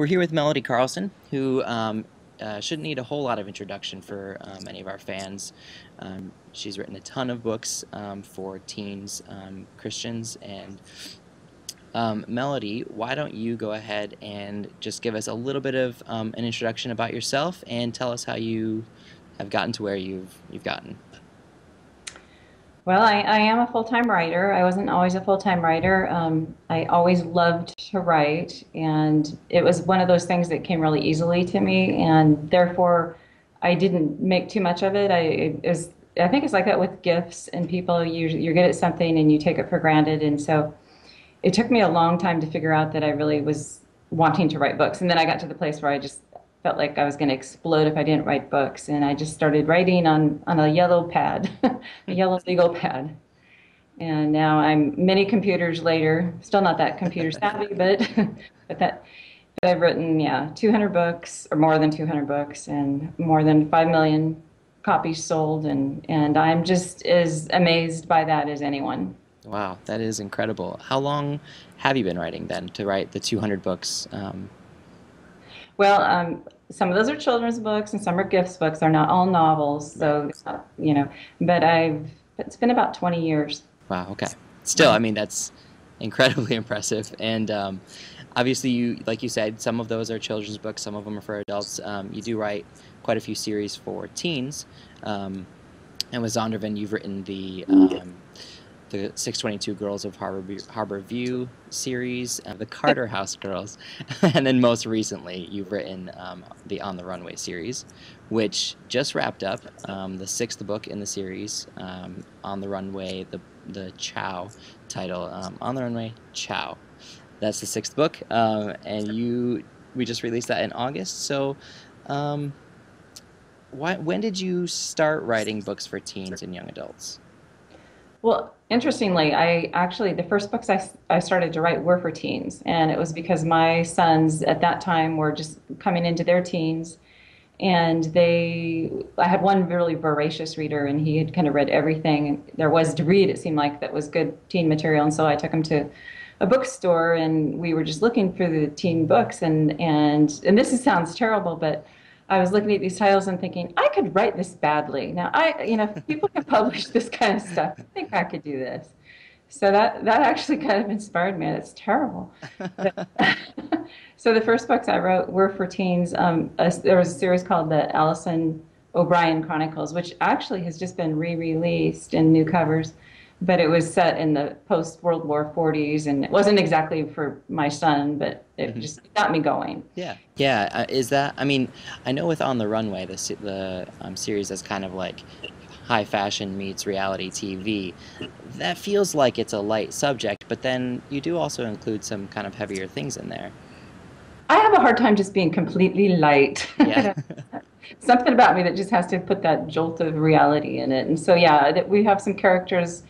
We're here with Melody Carlson, who shouldn't need a whole lot of introduction for many of our fans. She's written a ton of books for teens, Christians, and Melody, why don't you go ahead and just give us a little bit of an introduction about yourself and tell us how you have gotten to where you've gotten. Well, I am a full-time writer. I wasn't always a full-time writer. I always loved to write, and it was one of those things that came really easily to me, and therefore I didn't make too much of it. I think it's like that with gifts and people. You're good at something and you take it for granted, and so it took me a long time to figure out that I really was wanting to write books, and then I got to the place where I just felt like I was going to explode if I didn't write books. And I just started writing on a yellow pad, a yellow legal pad. And now I'm many computers later, still not that computer savvy, but I've written, yeah, 200 books or more than 200 books and more than 5 million copies sold. And I'm just as amazed by that as anyone. Wow, that is incredible. How long have you been writing then to write the 200 books? Well, some of those are children's books and some are gifts books. They're not all novels, so but it's been about 20 years. Wow, okay. Still, I mean, that's incredibly impressive. And obviously, like you said, some of those are children's books, some of them are for adults. You do write quite a few series for teens. And with Zondervan, you've written the 622 Girls of Harbor View series, the Carter House Girls, and then most recently you've written the On the Runway series, which just wrapped up, the sixth book in the series, On the Runway, the Chow title, On the Runway, Chow. That's the sixth book, and we just released that in August. So when did you start writing books for teens and young adults? Well, interestingly, the first books I started to write were for teens, and it was because my sons at that time were just coming into their teens, and I had one really voracious reader, and he had kind of read everything there was to read, it seemed like, that was good teen material, and so I took him to a bookstore, and we were just looking for the teen books, and sounds terrible, but I was looking at these titles and thinking, I could write this badly. Now, if people can publish this kind of stuff, I think I could do this. So that actually kind of inspired me. It's terrible. So the first books I wrote were for teens. There was a series called the Allison O'Brien Chronicles, which actually has just been re-released in new covers. But it was set in the post-World War 40s, and it wasn't exactly for my son, but it just got me going. Yeah. Yeah. Is that, I mean, I know with On the Runway, the series is kind of like high fashion meets reality TV. That feels like it's a light subject, but then you do also include some kind of heavier things in there. I have a hard time just being completely light. Yeah. Something about me that just has to put that jolt of reality in it. And so, yeah, that we have some characters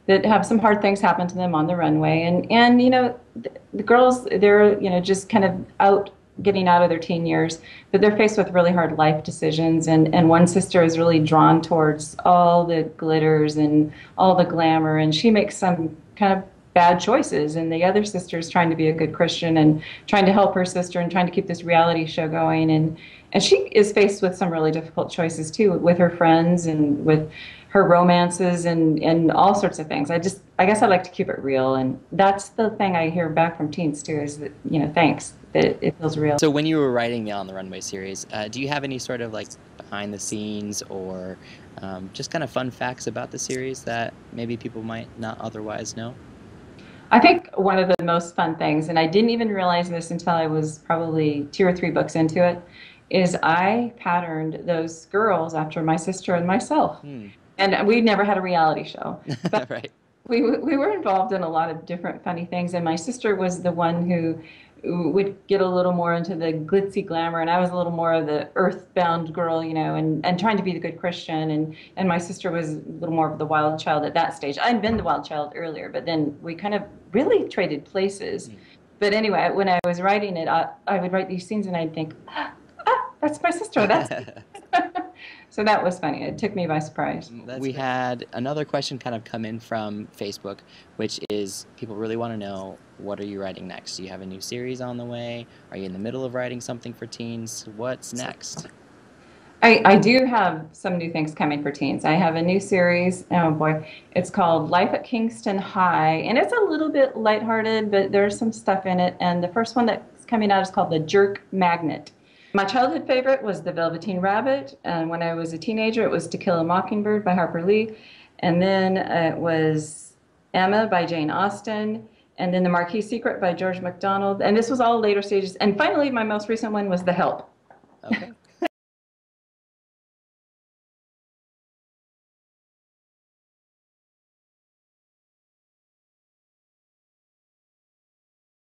that have some hard things happen to them on the runway. And the girls, they're, just kind of getting out of their teen years, but they're faced with really hard life decisions. And one sister is really drawn towards all the glitters and all the glamour, and she makes some kind of bad choices. And the other sister is trying to be a good Christian and trying to help her sister and trying to keep this reality show going. And she is faced with some really difficult choices too, with her friends and with her romances and all sorts of things. I guess I like to keep it real, and that's the thing I hear back from teens too, is that, thanks, that it feels real. So when you were writing the On the Runway series, do you have any sort of like behind the scenes or just kind of fun facts about the series that maybe people might not otherwise know? I think one of the most fun things, and I didn't even realize this until I was probably 2 or 3 books into it, is I patterned those girls after my sister and myself. And we never had a reality show. But Right. we were involved in a lot of different funny things. And my sister was the one who would get a little more into the glitzy glamour. And I was a little more of the earthbound girl, and trying to be the good Christian. And my sister was a little more of the wild child at that stage. I'd been the wild child earlier, but then we kind of really traded places. But anyway, when I was writing it, I would write these scenes and I'd think, that's my sister. That's So that was funny. It took me by surprise. We had another question kind of come in from Facebook, which is people really want to know, what are you writing next? Do you have a new series on the way? Are you in the middle of writing something for teens? What's next? I do have some new things coming for teens. I have a new series. Oh boy, it's called Life at Kingston High, and it's a little bit lighthearted, but there's some stuff in it. And the first one that's coming out is called The Jerk Magnet. My childhood favorite was The Velveteen Rabbit, and when I was a teenager, it was To Kill a Mockingbird by Harper Lee, and then it was Emma by Jane Austen, and then The Marquis Secret by George MacDonald, and this was all later stages. And finally, my most recent one was The Help. Okay.